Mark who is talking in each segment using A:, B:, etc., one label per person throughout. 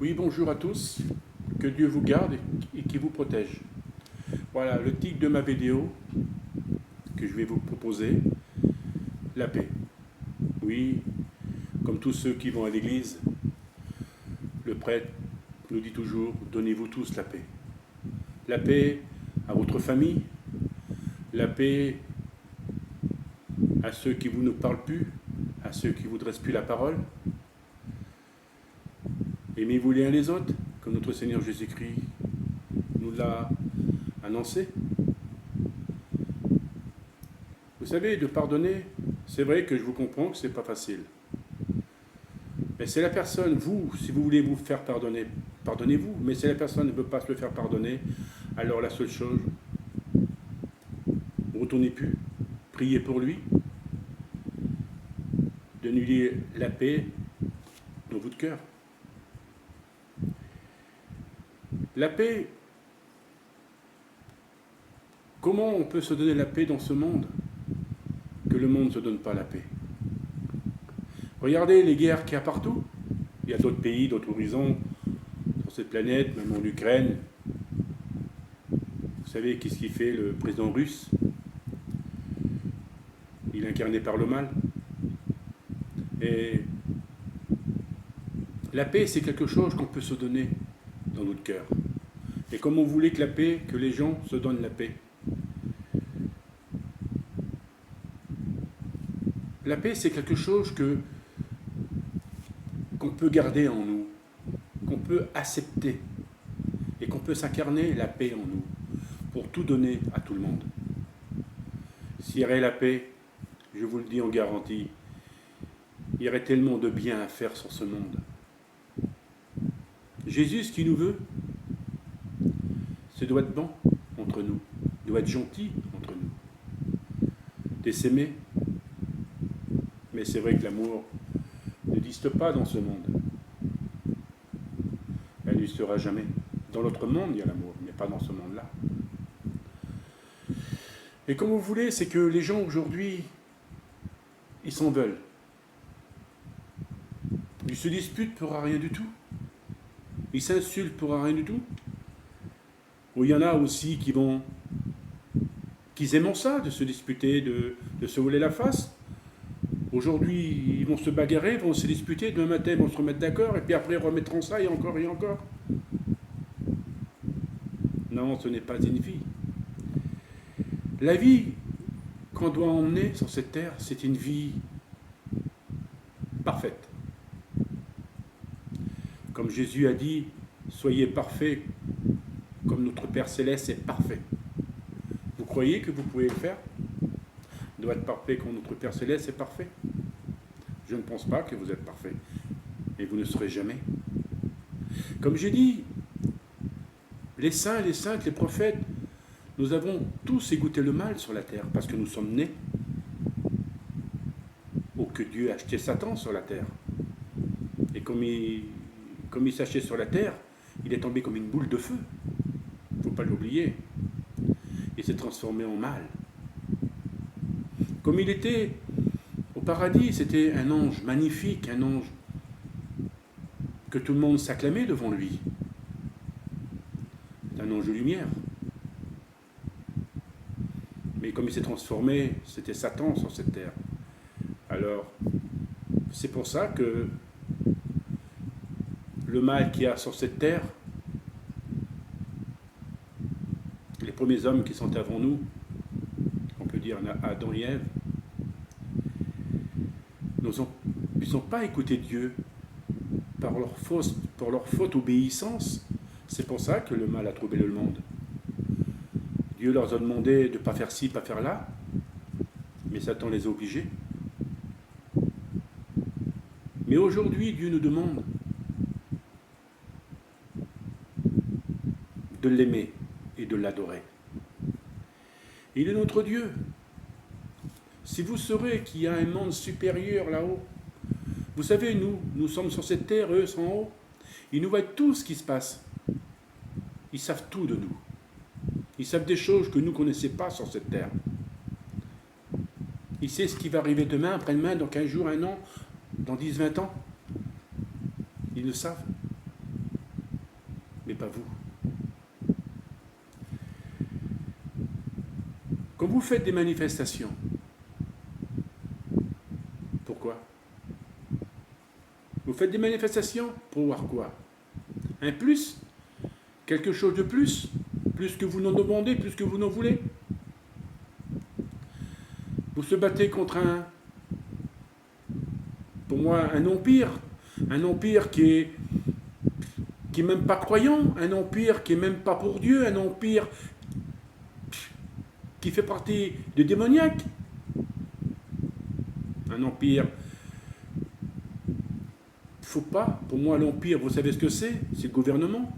A: Oui, bonjour à tous. Que Dieu vous garde et qui vous protège. Voilà le titre de ma vidéo que je vais vous proposer, la paix. Oui, comme tous ceux qui vont à l'église, le prêtre nous dit toujours, donnez-vous tous la paix. La paix à votre famille, la paix à ceux qui vous ne parlent plus, à ceux qui vous dressent plus la parole. Aimez-vous les uns les autres, comme notre Seigneur Jésus-Christ nous l'a annoncé. Vous savez, de pardonner, c'est vrai que je vous comprends que ce n'est pas facile. Mais c'est la personne, vous, si vous voulez vous faire pardonner, pardonnez-vous. Mais si la personne ne veut pas se le faire pardonner, alors la seule chose, retournez plus, priez pour lui, donnez-lui la paix dans votre cœur. La paix, comment on peut se donner la paix dans ce monde que le monde ne se donne pas la paix? Regardez les guerres qu'il y a partout. Il y a d'autres pays, d'autres horizons sur cette planète, même en Ukraine. Vous savez qu'est-ce qu'il fait le président russe? Il est incarné par le mal. Et la paix, c'est quelque chose qu'on peut se donner dans notre cœur. Et comme on voulait que la paix, que les gens se donnent la paix. La paix, c'est quelque chose qu'on peut garder en nous, qu'on peut accepter et qu'on peut s'incarner la paix en nous pour tout donner à tout le monde. S'il y aurait la paix, je vous le dis en garantie, il y aurait tellement de bien à faire sur ce monde. Jésus, ce qu'il nous veut, c'est de être bon entre nous, de être gentil entre nous, de s'aimer. Mais c'est vrai que l'amour n'existe pas dans ce monde. Elle n'existera jamais. Dans l'autre monde, il y a l'amour, mais pas dans ce monde-là. Et comme vous voulez, c'est que les gens aujourd'hui, ils s'en veulent. Ils se disputent pour rien du tout. Ils s'insultent pour rien du tout. Ou il y en a aussi qui aiment ça, de se disputer, de se voler la face. Aujourd'hui, ils vont se bagarrer, vont se disputer, demain matin, ils vont se remettre d'accord, et puis après, ils remettront ça, et encore, et encore. Non, ce n'est pas une vie. La vie qu'on doit emmener sur cette terre, c'est une vie parfaite. Comme Jésus a dit, soyez parfaits comme notre Père Céleste est parfait. Vous croyez que vous pouvez le faire? Doit être parfait comme notre Père Céleste est parfait? Je ne pense pas que vous êtes parfait. Et vous ne serez jamais. Comme j'ai dit, les saints, les saintes, les prophètes, nous avons tous égouté le mal sur la terre parce que nous sommes nés. Ou que Dieu a acheté Satan sur la terre. Et comme il s'achetait sur la terre, il est tombé comme une boule de feu. Il ne faut pas l'oublier. Il s'est transformé en mal. Comme il était au paradis, c'était un ange magnifique, un ange que tout le monde s'acclamait devant lui. C'est un ange de lumière. Mais comme il s'est transformé, c'était Satan sur cette terre. Alors, c'est pour ça que le mal qu'il y a sur cette terre, les premiers hommes qui sont avant nous, on peut dire Adam et Ève, ils n'ont pas écouté Dieu par leur faute obéissance. C'est pour ça que le mal a troublé le monde. Dieu leur a demandé de ne pas faire ci, pas faire là, mais Satan les a obligés. Mais aujourd'hui, Dieu nous demande de l'aimer et de l'adorer. Il est notre Dieu. Si vous saurez qu'il y a un monde supérieur là-haut, vous savez, nous sommes sur cette terre, eux sont en haut. Ils nous voient tout ce qui se passe. Ils savent tout de nous. Ils savent des choses que nous ne connaissions pas sur cette terre. Ils savent ce qui va arriver demain, après-demain, dans 15 jours, un an, dans 10, 20 ans. Ils le savent. mais pas vous. Quand vous faites des manifestations, pourquoi? Vous faites des manifestations pour voir quoi? Un plus? Quelque chose de plus? Plus que vous n'en demandez, plus que vous n'en voulez? Vous se battez contre pour moi, un empire qui est même pas croyant, un empire qui est même pas pour Dieu, un empire qui fait partie de démoniaques, un empire. Faut pas, pour moi l'empire, vous savez ce que c'est? C'est le gouvernement.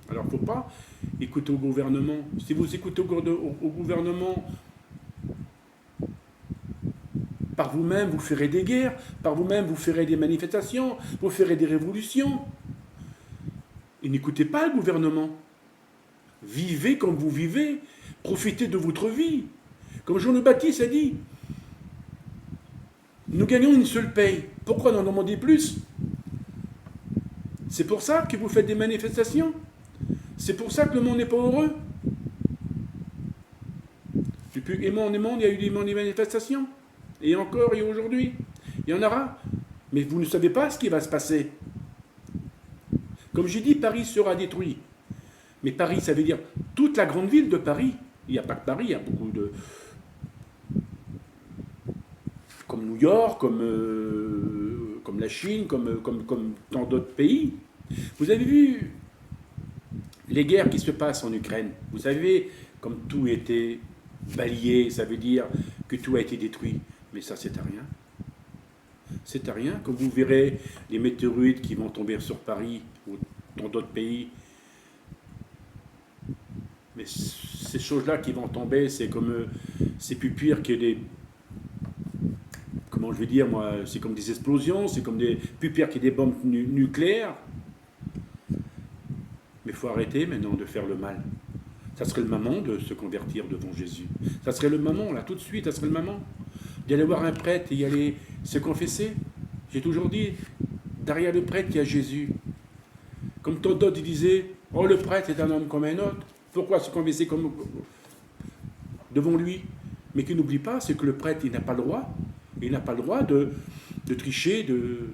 A: Alors faut pas écouter au gouvernement. Si vous écoutez au gouvernement, par vous-même, vous ferez des guerres, par vous-même, vous ferez des manifestations, vous ferez des révolutions. Et n'écoutez pas le gouvernement. Vivez comme vous vivez, profitez de votre vie. Comme Jean le Baptiste a dit, nous gagnons une seule paye. Pourquoi n'en demander plus? C'est pour ça que vous faites des manifestations. C'est pour ça que le monde n'est pas heureux. Depuis Aimant, il y a eu des manifestations. Et encore, et aujourd'hui. Il y en aura. Mais vous ne savez pas ce qui va se passer. Comme j'ai dit, Paris sera détruit. Mais Paris, ça veut dire toute la grande ville de Paris. Il n'y a pas que Paris, il y a beaucoup de... Comme New York, comme la Chine, comme dans d'autres pays. Vous avez vu les guerres qui se passent en Ukraine. Vous savez, comme tout a été balayé, ça veut dire que tout a été détruit. Mais ça, c'est à rien. C'est à rien. Comme vous verrez les météorites qui vont tomber sur Paris ou dans d'autres pays. Mais ces choses-là qui vont tomber, c'est comme... c'est plus pire que des... Comment je vais dire, moi? C'est comme des explosions, c'est comme des... plus pire que des bombes nucléaires. Mais il faut arrêter maintenant de faire le mal. Ça serait le moment de se convertir devant Jésus. Ça serait le moment, là, tout de suite, ça serait le moment d'aller voir un prêtre et y aller se confesser. J'ai toujours dit, derrière le prêtre, il y a Jésus. Comme tant d'autres disaient, oh, le prêtre est un homme comme un autre. Pourquoi se confesser comme devant lui? Mais qu'il n'oublie pas, c'est que le prêtre, il n'a pas le droit. Il n'a pas le droit de tricher, de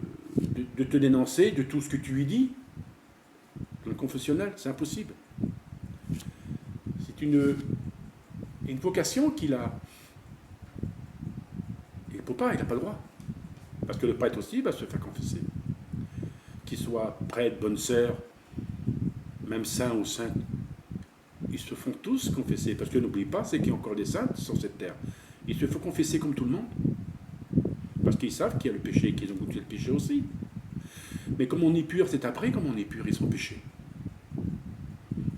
A: te dénoncer de tout ce que tu lui dis. Dans le confessionnal, c'est impossible. C'est une vocation qu'il a. Il ne peut pas, il n'a pas le droit. Parce que le prêtre aussi va se faire confesser. Qu'il soit prêtre, bonne sœur, même saint ou sainte, ils se font tous confesser. Parce que n'oublie pas, c'est qu'il y a encore des saintes sur cette terre. Ils se font confesser comme tout le monde. Parce qu'ils savent qu'il y a le péché et qu'ils ont goûté le péché aussi. Mais comme on est pur, c'est après comme on est pur, ils sont péchés.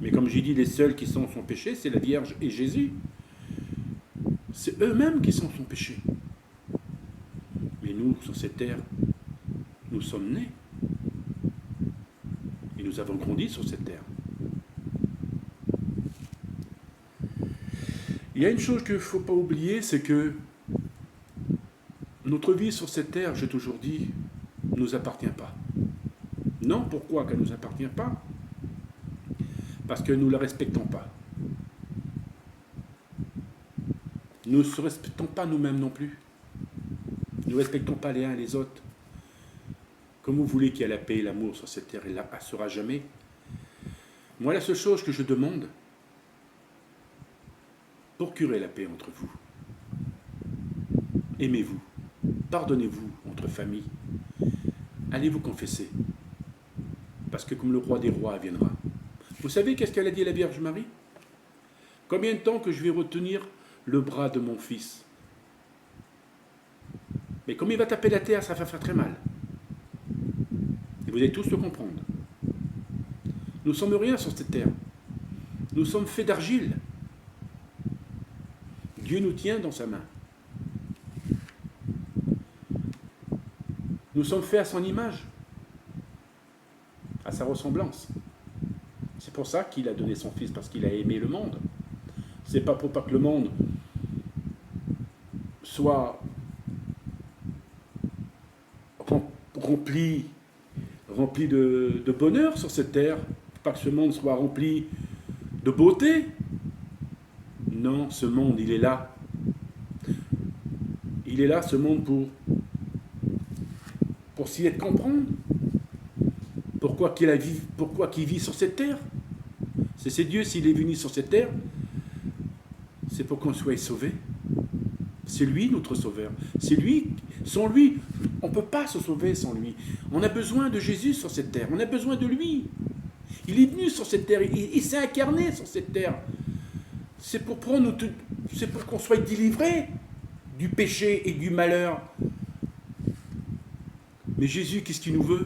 A: Mais comme j'ai dit, les seuls qui sont péchés, c'est la Vierge et Jésus. C'est eux-mêmes qui sont péchés. Mais nous, sur cette terre, nous sommes nés. Et nous avons grandi sur cette terre. Il y a une chose qu'il ne faut pas oublier, c'est que notre vie sur cette terre, j'ai toujours dit, ne nous appartient pas. Non, pourquoi qu'elle ne nous appartient pas? Parce que nous ne la respectons pas. Nous ne se respectons pas nous-mêmes non plus. Nous ne respectons pas les uns et les autres. Comme vous voulez qu'il y ait la paix et l'amour sur cette terre, elle ne sera jamais. Moi, la seule chose que je demande, procurez la paix entre vous. Aimez-vous. Pardonnez-vous entre familles. Allez vous confesser. Parce que comme le roi des rois viendra. Vous savez qu'est-ce qu'elle a dit à la Vierge Marie? Combien de temps que je vais retenir le bras de mon fils? Mais comme il va taper la terre, ça va faire très mal. Et vous allez tous le comprendre. Nous ne sommes rien sur cette terre. Nous sommes faits d'argile. Dieu nous tient dans sa main. Nous sommes faits à son image, à sa ressemblance. C'est pour ça qu'il a donné son Fils, parce qu'il a aimé le monde. C'est pas pour pas que le monde soit rempli de bonheur sur cette terre, pas que ce monde soit rempli de beauté. Non, ce monde, il est là. Il est là, ce monde, pour s'y être comprendre. Pourquoi qu'il vit sur cette terre? C'est Dieu, s'il est venu sur cette terre, c'est pour qu'on soit sauvé. C'est lui notre sauveur. C'est lui, sans lui, on ne peut pas se sauver sans lui. On a besoin de Jésus sur cette terre, on a besoin de lui. Il est venu sur cette terre, il s'est incarné sur cette terre. C'est pour qu'on soit délivré du péché et du malheur. Mais Jésus, qu'est-ce qu'il nous veut?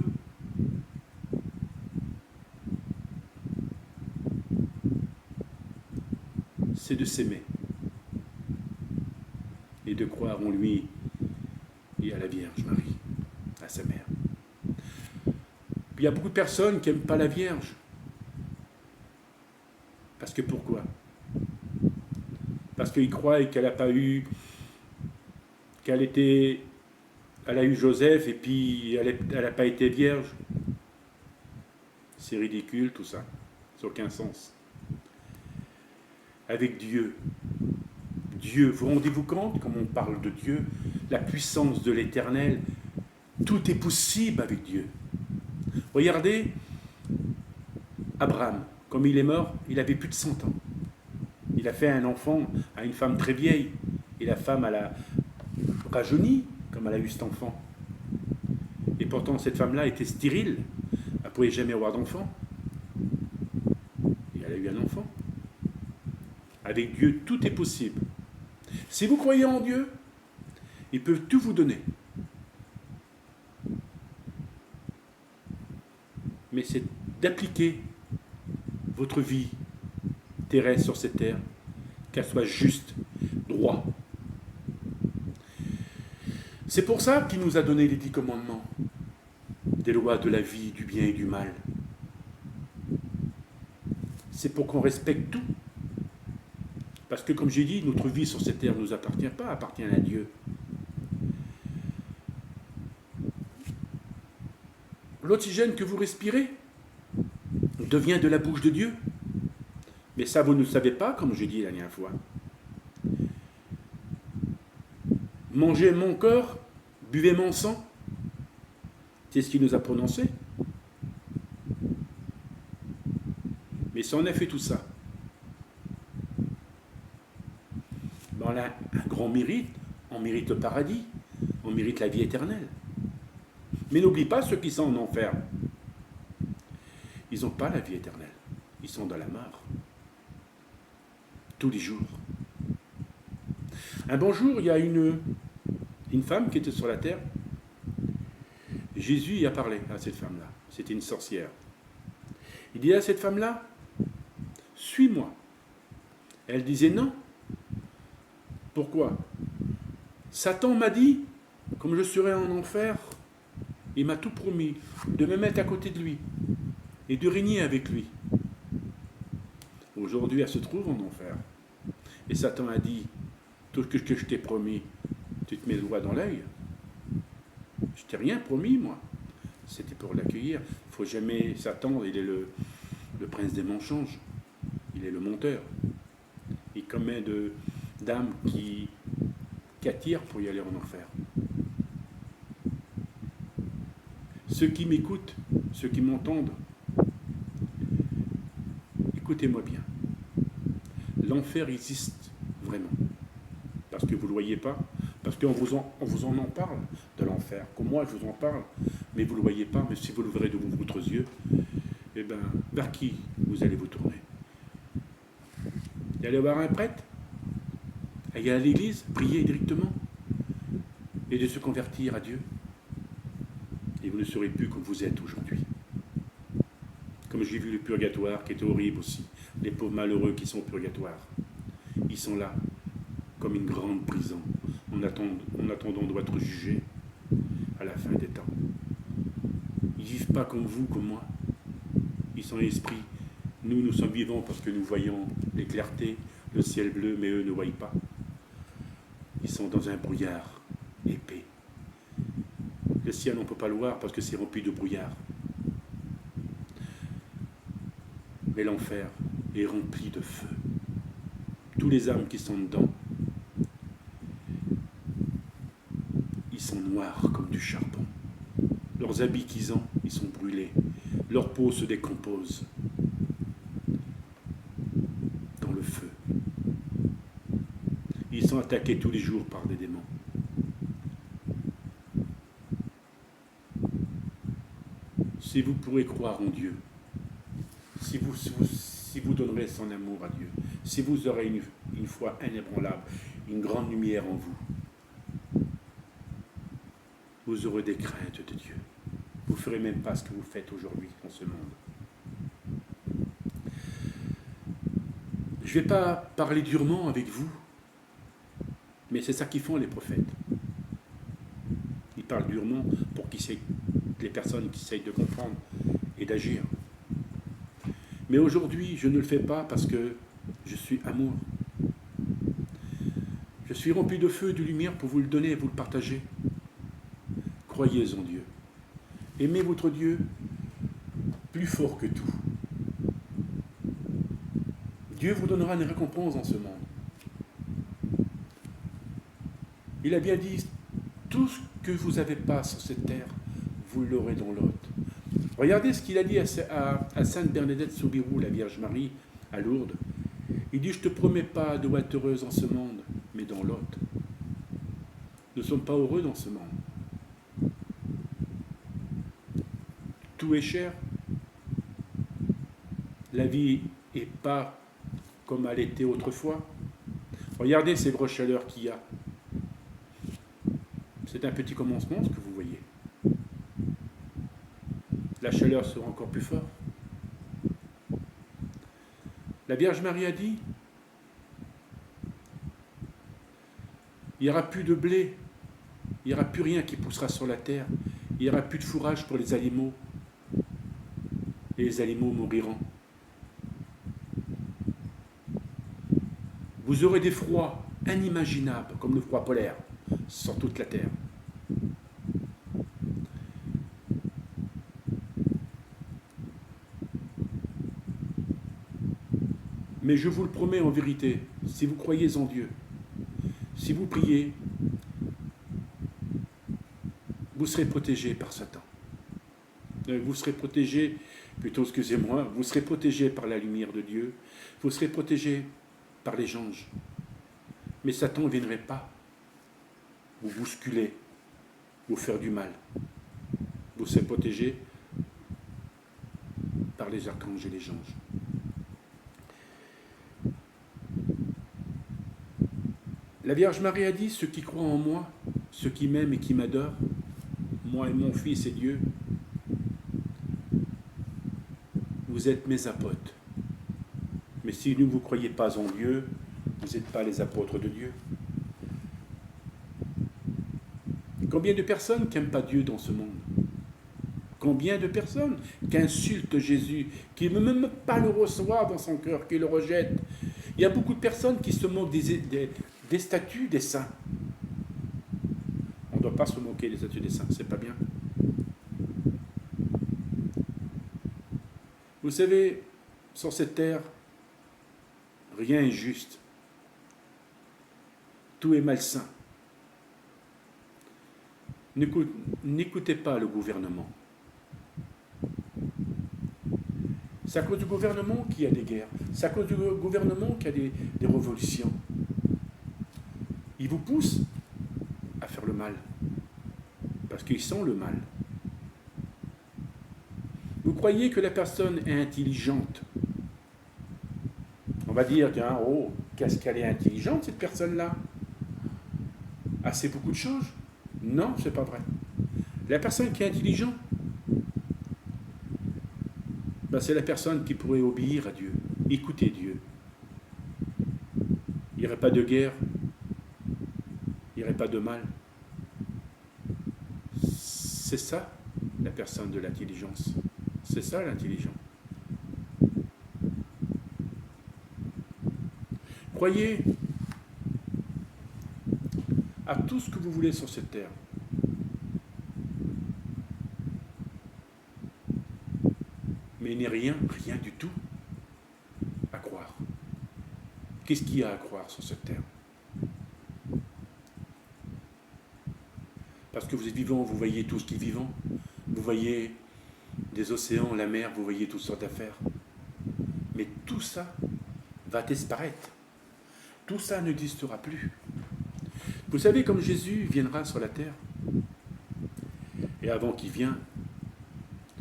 A: C'est de s'aimer et de croire en lui et à la Vierge Marie, à sa mère. Puis il y a beaucoup de personnes qui n'aiment pas la Vierge. Parce que pourquoi? Parce qu'ils croient qu'elle n'a pas eu, elle a eu Joseph et puis elle n'a pas été vierge. C'est ridicule tout ça, ça n'a aucun sens. Avec Dieu, vous rendez-vous compte, comme on parle de Dieu, la puissance de l'Éternel, tout est possible avec Dieu. Regardez, Abraham, comme il est mort, il avait plus de 100 ans. Il a fait un enfant à une femme très vieille, et la femme, elle a rajeuni, comme elle a eu cet enfant. Et pourtant, cette femme-là était stérile, elle ne pouvait jamais avoir d'enfant. Et elle a eu un enfant. Avec Dieu, tout est possible. Si vous croyez en Dieu, il peut tout vous donner. Mais c'est d'appliquer votre vie terrestre sur cette terre, qu'elle soit juste, droit. C'est pour ça qu'il nous a donné les 10 commandements, des lois de la vie, du bien et du mal. C'est pour qu'on respecte tout. Parce que, comme j'ai dit, notre vie sur cette terre ne nous appartient pas, appartient à Dieu. L'oxygène que vous respirez devient de la bouche de Dieu. Mais ça, vous ne le savez pas, comme je dis la dernière fois. Mangez mon corps, buvez mon sang. C'est ce qu'il nous a prononcé. Mais si on a fait tout ça, on a un grand mérite, on mérite le paradis, on mérite la vie éternelle. Mais n'oublie pas ceux qui sont en enfer. Ils n'ont pas la vie éternelle, ils sont dans la mort. Tous les jours. Un bon jour, il y a une femme qui était sur la terre. Jésus y a parlé à cette femme-là. C'était une sorcière. Il dit à cette femme-là, suis-moi. Elle disait non. Pourquoi? Satan m'a dit, comme je serai en enfer, il m'a tout promis, de me mettre à côté de lui et de régner avec lui. Aujourd'hui, elle se trouve en enfer. Et Satan a dit, tout ce que je t'ai promis, tu te mets le doigt dans l'œil. Je t'ai rien promis, moi. C'était pour l'accueillir. Il ne faut jamais... Satan, il est le prince des mensonges. Il est le menteur. Il commet d'âmes qui attirent pour y aller en enfer. Ceux qui m'écoutent, ceux qui m'entendent, écoutez-moi bien. L'enfer existe vraiment. Parce que vous ne le voyez pas, parce qu'on vous en parle de l'enfer. Comme moi, je vous en parle, mais vous ne le voyez pas. Mais si vous le verrez de votre yeux, eh bien, vers qui vous allez vous tourner? Et aller voir un prêtre, aller à l'église, prier directement, et de se convertir à Dieu. Et vous ne serez plus comme vous êtes aujourd'hui. Comme j'ai vu le purgatoire, qui est horrible aussi. Les pauvres malheureux qui sont au purgatoire. Ils sont là, comme une grande prison, en attendant d'être jugés à la fin des temps. Ils ne vivent pas comme vous, comme moi. Ils sont esprits. Nous sommes vivants parce que nous voyons les clartés, le ciel bleu, mais eux ne voient pas. Ils sont dans un brouillard épais. Le ciel, on ne peut pas le voir parce que c'est rempli de brouillard. Mais l'enfer est rempli de feu. Tous les âmes qui sont dedans, ils sont noirs comme du charbon. Leurs habits qu'ils ont, ils sont brûlés. Leur peau se décompose dans le feu. Ils sont attaqués tous les jours par des démons. Si vous pourrez croire en Dieu, si vous donnerez son amour à Dieu, si vous aurez une foi inébranlable, une grande lumière en vous, vous aurez des craintes de Dieu. Vous ne ferez même pas ce que vous faites aujourd'hui dans ce monde. Je ne vais pas parler durement avec vous, mais c'est ça qu'ils font les prophètes. Ils parlent durement pour les personnes qui essayent de comprendre et d'agir. Mais aujourd'hui, je ne le fais pas parce que je suis amour. Je suis rempli de feu et de lumière pour vous le donner et vous le partager. Croyez en Dieu. Aimez votre Dieu plus fort que tout. Dieu vous donnera une récompense dans ce monde. Il a bien dit, tout ce que vous n'avez pas sur cette terre, vous l'aurez dans l'autre. Regardez ce qu'il a dit à Sainte Bernadette Soubirous, la Vierge Marie, à Lourdes. Il dit, je ne te promets pas de être heureuse dans ce monde, mais dans l'autre. Nous ne sommes pas heureux dans ce monde. Tout est cher. La vie n'est pas comme elle était autrefois. Regardez ces grosses chaleurs qu'il y a. C'est un petit commencement, ce que vous voyez. La chaleur sera encore plus forte. La Vierge Marie a dit, il n'y aura plus de blé, il n'y aura plus rien qui poussera sur la terre, il n'y aura plus de fourrage pour les animaux, et les animaux mouriront. Vous aurez des froids inimaginables, comme le froid polaire, sur toute la terre. Mais je vous le promets en vérité, si vous croyez en Dieu, si vous priez, vous serez protégés par Satan. Vous serez protégés, plutôt excusez-moi, vous serez protégés par la lumière de Dieu, vous serez protégés par les anges. Mais Satan ne viendrait pas vous bousculer, vous faire du mal. Vous serez protégés par les archanges et les anges. La Vierge Marie a dit, ceux qui croient en moi, ceux qui m'aiment et qui m'adorent, moi et mon Fils et Dieu, vous êtes mes apôtres. Mais si vous ne croyez pas en Dieu, vous n'êtes pas les apôtres de Dieu. Combien de personnes qui n'aiment pas Dieu dans ce monde? Combien de personnes qui insultent Jésus, qui ne veulent même pas le recevoir dans son cœur, qui le rejettent? Il y a beaucoup de personnes qui se moquent des statues des saints. On ne doit pas se moquer des statues des saints, c'est pas bien. Vous savez, sur cette terre, rien n'est juste. Tout est malsain. N'écoutez pas le gouvernement. C'est à cause du gouvernement qu'il y a des guerres. C'est à cause du gouvernement qu'il y a des révolutions. Ils vous poussent à faire le mal. Parce qu'ils sont le mal. Vous croyez que la personne est intelligente? On va dire, tiens, oh, qu'est-ce qu'elle est intelligente, cette personne-là? Ah, c'est beaucoup de choses? Non, c'est pas vrai. La personne qui est intelligente, ben, c'est la personne qui pourrait obéir à Dieu, écouter Dieu. Il n'y aurait pas de guerre, il n'y aurait pas de mal. C'est ça, la personne de l'intelligence. C'est ça, l'intelligence. Croyez à tout ce que vous voulez sur cette terre. Mais il n'est rien du tout Qu'est-ce qu'il y a à croire sur cette terre? Parce que vous êtes vivant, vous voyez tout ce qui est vivant. Vous voyez des océans, la mer, vous voyez toutes sortes d'affaires. Mais tout ça va disparaître. Tout ça n'existera plus. Vous savez, comme Jésus viendra sur la terre, et avant qu'il vienne,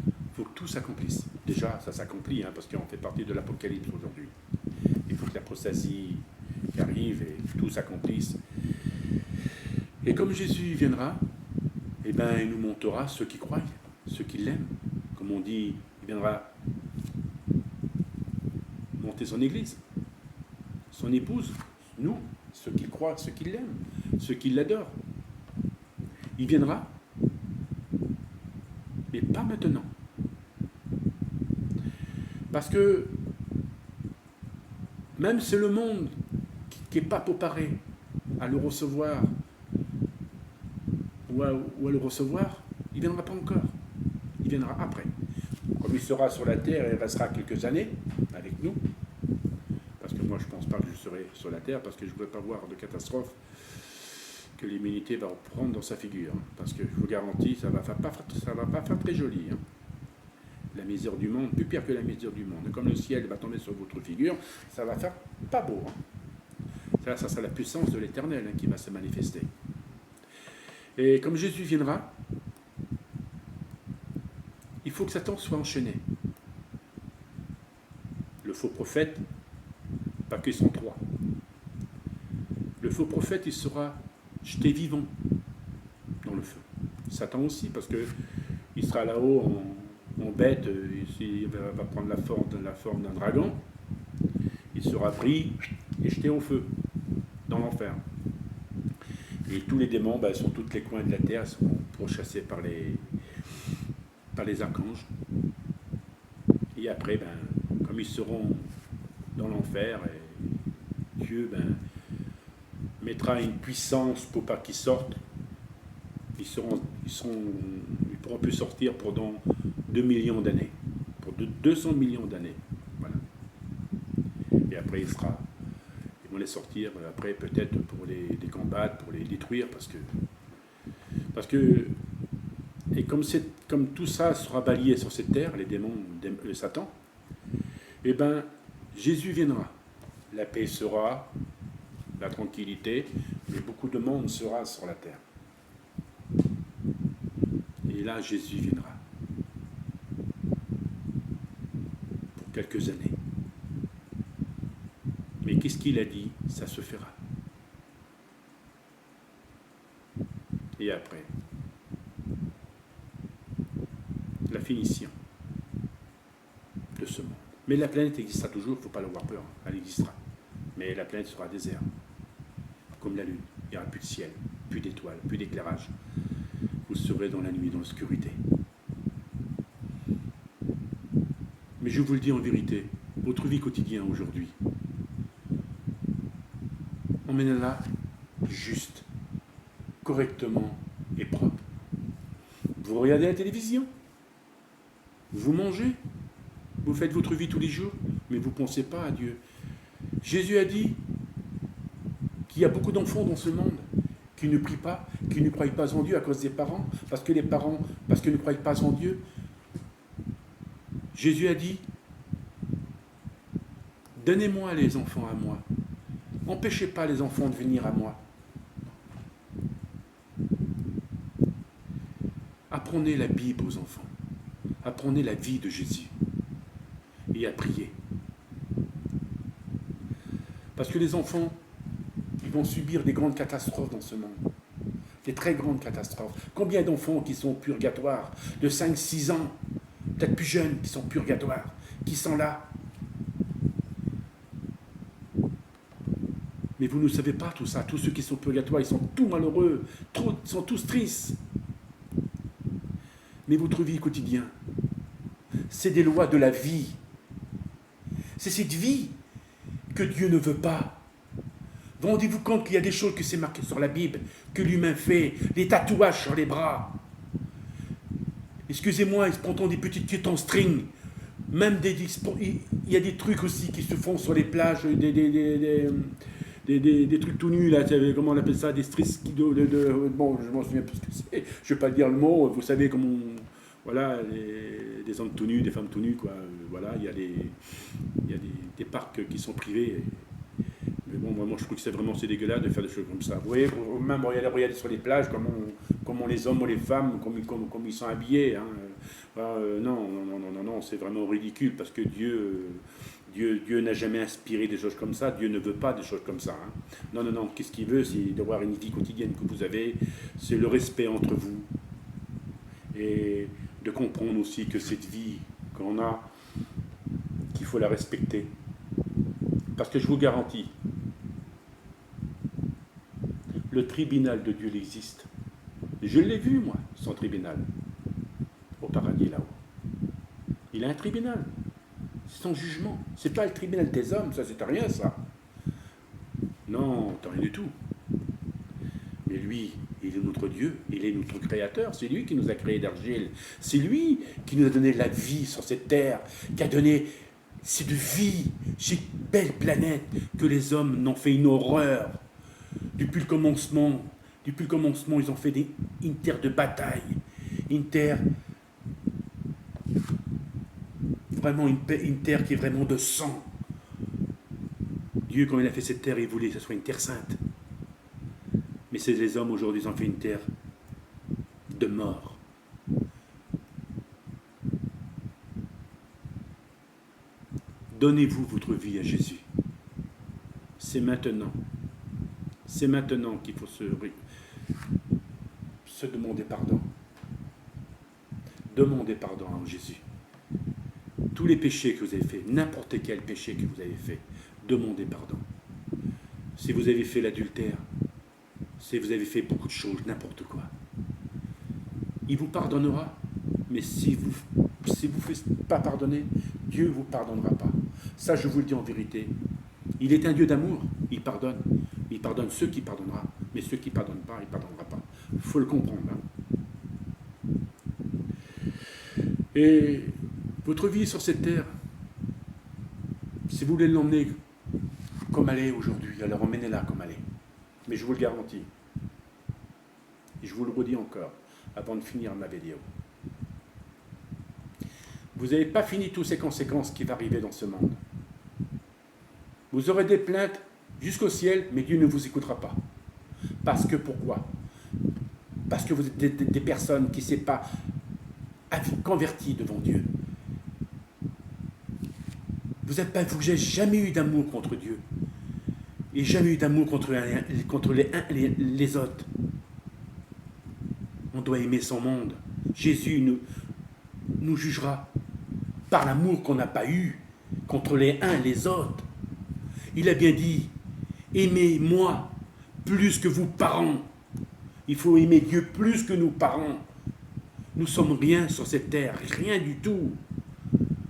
A: il faut que tout s'accomplisse. Déjà, ça s'accomplit, parce qu'on fait partie de l'Apocalypse aujourd'hui. Il faut que l'apostasie arrive et tout s'accomplisse. Et comme Jésus viendra, eh ben, il nous montrera ceux qui croient, ceux qui l'aiment. Comme on dit, il viendra monter son église, son épouse, nous, ceux qui croient, ceux qui l'aiment, ceux qui l'adorent. Il viendra, mais pas maintenant. Parce que même si le monde qui n'est pas préparé à le recevoir ou à le recevoir, il ne viendra pas encore. Il viendra après. Comme il sera sur la terre, il restera quelques années avec nous. Parce que moi, je ne pense pas que je serai sur la terre, parce que je ne voudrais pas voir de catastrophe que l'humanité va prendre dans sa figure. Parce que je vous garantis, ça ne va pas faire très joli. La misère du monde, plus pire que la misère du monde. Comme le ciel va tomber sur votre figure, ça va faire pas beau. Ça sera la puissance de l'Éternel qui va se manifester. Et comme Jésus viendra, il faut que Satan soit enchaîné. Le faux prophète, pas qu'ils sont trois. Le faux prophète, il sera jeté vivant dans le feu. Satan aussi, parce qu'il sera là-haut en bête, il va prendre la forme d'un dragon. Il sera pris et jeté au feu, dans l'enfer. Et tous les démons, sur tous les coins de la terre, seront pourchassés par les archanges. Et après, comme ils seront dans l'enfer, Dieu mettra une puissance pour pas qu'ils sortent. Ils pourront plus sortir pendant 2 millions d'années, pour 200 millions d'années. Voilà. Et après, ils vont les sortir, après peut-être pour les combattre, pour les détruire, parce que et comme tout ça sera balayé sur cette terre, les démons, le Satan, eh bien, Jésus viendra. La paix sera, la tranquillité, mais beaucoup de monde sera sur la terre. Et là, Jésus viendra. Pour quelques années. Mais qu'est-ce qu'il a dit? Ça se fera. Et après, la finition de ce monde. Mais la planète existera toujours, il ne faut pas avoir peur, elle existera. Mais la planète sera déserte, comme la Lune. Il n'y aura plus de ciel, plus d'étoiles, plus d'éclairage. Vous serez dans la nuit, dans l'obscurité. Mais je vous le dis en vérité, votre vie quotidienne aujourd'hui, emmenez-la juste, correctement et propre. Vous regardez la télévision, vous mangez, vous faites votre vie tous les jours, mais vous ne pensez pas à Dieu. Jésus a dit qu'il y a beaucoup d'enfants dans ce monde qui ne prient pas, qui ne croient pas en Dieu à cause des parents, parce que les parents, parce qu'ils ne croient pas en Dieu. Jésus a dit, donnez-moi les enfants à moi. Empêchez pas les enfants de venir à moi. Apprenez la Bible aux enfants. Apprenez la vie de Jésus. Et à prier. Parce que les enfants, ils vont subir des grandes catastrophes dans ce monde. Des très grandes catastrophes. Combien d'enfants qui sont purgatoires, de 5-6 ans, peut-être plus jeunes, qui sont purgatoires, qui sont là. Mais vous ne savez pas tout ça. Tous ceux qui sont purgatoires, ils sont tous malheureux, ils sont tous tristes. Mais votre vie quotidienne, c'est des lois de la vie. C'est cette vie que Dieu ne veut pas. Vous rendez-vous compte qu'il y a des choses que c'est marqué sur la Bible, que l'humain fait, des tatouages sur les bras. Excusez-moi, ils se prennent des petites queues en string Même il y a des trucs aussi qui se font sur les plages, des trucs tout nus, là, comment on appelle ça, des striskidos, bon, je m'en souviens plus ce que c'est, je vais pas dire le mot, vous savez comment, voilà, des hommes tout nus, des femmes tout nues, quoi, voilà, il y a des parcs qui sont privés, mais bon, moi je trouve que c'est dégueulasse de faire des choses comme ça. Vous voyez, même regardez sur les plages, comment les hommes ou les femmes, comme ils sont habillés. Hein. Non, c'est vraiment ridicule parce que Dieu n'a jamais inspiré des choses comme ça. Dieu ne veut pas des choses comme ça. Hein. Non. Qu'est-ce qu'il veut, c'est d'avoir une vie quotidienne que vous avez. C'est le respect entre vous et de comprendre aussi que cette vie qu'on a, qu'il faut la respecter. Parce que je vous garantis, le tribunal de Dieu, il existe. Je l'ai vu, moi, son tribunal, au paradis, là-haut. Il a un tribunal. C'est son jugement. C'est pas le tribunal des hommes, ça, c'est rien, ça. Non, t'as rien du tout. Mais lui, il est notre Dieu, il est notre Créateur, c'est lui qui nous a créés d'argile. C'est lui qui nous a donné la vie sur cette terre, qui a donné cette vie, cette belle planète que les hommes n'ont fait une horreur. Depuis le commencement, ils ont fait une terre de bataille, une terre, vraiment une terre qui est vraiment de sang. Dieu, quand il a fait cette terre, il voulait que ce soit une terre sainte. Mais c'est les hommes aujourd'hui, ils ont fait une terre de mort. Donnez-vous votre vie à Jésus. C'est maintenant. C'est maintenant qu'il faut se demander pardon. Demandez pardon à Jésus. Tous les péchés que vous avez faits, n'importe quel péché que vous avez fait, demandez pardon. Si vous avez fait l'adultère, si vous avez fait beaucoup de choses, n'importe quoi, il vous pardonnera. Mais si vous ne faites pas pardonner, Dieu ne vous pardonnera pas. Ça, je vous le dis en vérité. Il est un Dieu d'amour, il pardonne. Il pardonne ceux qui pardonnera, mais ceux qui ne pardonnent pas, il ne pardonnera pas. Il faut le comprendre. Hein. Et votre vie sur cette terre, si vous voulez l'emmener comme elle est aujourd'hui, alors emmenez-la comme elle est. Mais je vous le garantis. Et je vous le redis encore, avant de finir ma vidéo. Vous n'avez pas fini toutes ces conséquences qui vont arriver dans ce monde. Vous aurez des plaintes jusqu'au ciel, mais Dieu ne vous écoutera pas. Parce que pourquoi? Parce que vous êtes des personnes qui ne sont pas converties devant Dieu. Vous n'avez jamais eu d'amour contre Dieu. Et jamais eu d'amour contre les autres. On doit aimer son monde. Jésus nous jugera par l'amour qu'on n'a pas eu contre les uns les autres. Il a bien dit, aimez-moi plus que vous parents. Il faut aimer Dieu plus que nos parents. Nous sommes rien sur cette terre, rien du tout.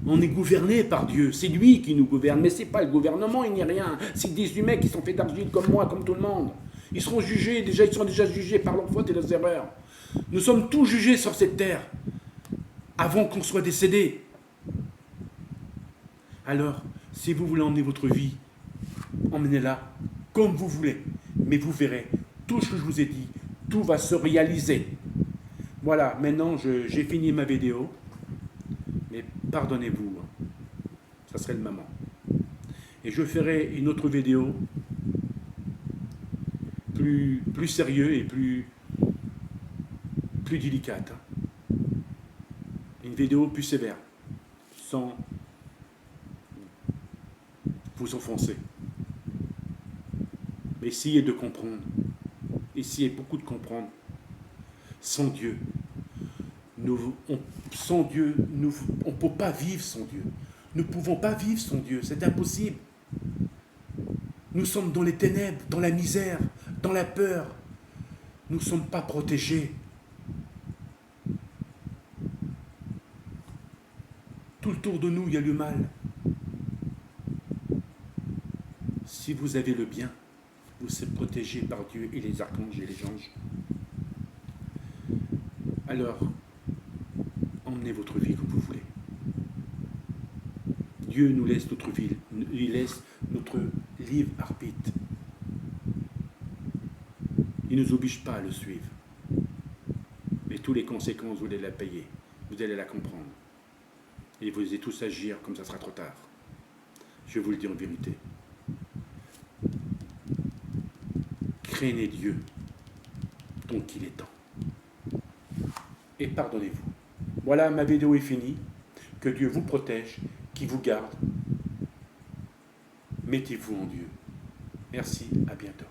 A: On est gouverné par Dieu, c'est lui qui nous gouverne, mais ce n'est pas le gouvernement, il n'y a rien. C'est des humains qui sont faits d'argile comme moi, comme tout le monde. Ils seront jugés, ils sont déjà jugés par leurs fautes et leurs erreurs. Nous sommes tous jugés sur cette terre, avant qu'on soit décédés. Alors, si vous voulez emmener votre vie, emmenez-la comme vous voulez. Mais vous verrez, tout ce que je vous ai dit, tout va se réaliser. Voilà, maintenant j'ai fini ma vidéo. Mais pardonnez-vous, ça serait le moment. Et je ferai une autre vidéo plus sérieuse et plus délicate. Une vidéo plus sévère, sans vous offenser. Mais essayez de comprendre. Essayez beaucoup de comprendre. Sans Dieu, on ne peut pas vivre sans Dieu. Nous ne pouvons pas vivre sans Dieu, c'est impossible. Nous sommes dans les ténèbres, dans la misère, dans la peur. Nous ne sommes pas protégés. Tout autour de nous, il y a le mal. Si vous avez le bien, vous êtes protégés par Dieu et les archanges et les anges. Alors, emmenez votre vie comme vous voulez. Dieu nous laisse notre vie, il laisse notre libre arbitre. Il ne nous oblige pas à le suivre. Mais toutes les conséquences, vous allez la payer. Vous allez la comprendre. Et vous allez tous agir comme ça sera trop tard. Je vous le dis en vérité. Craignez Dieu, tant qu'il est temps. Et pardonnez-vous. Voilà, ma vidéo est finie. Que Dieu vous protège, qu'il vous garde. Mettez-vous en Dieu. Merci, à bientôt.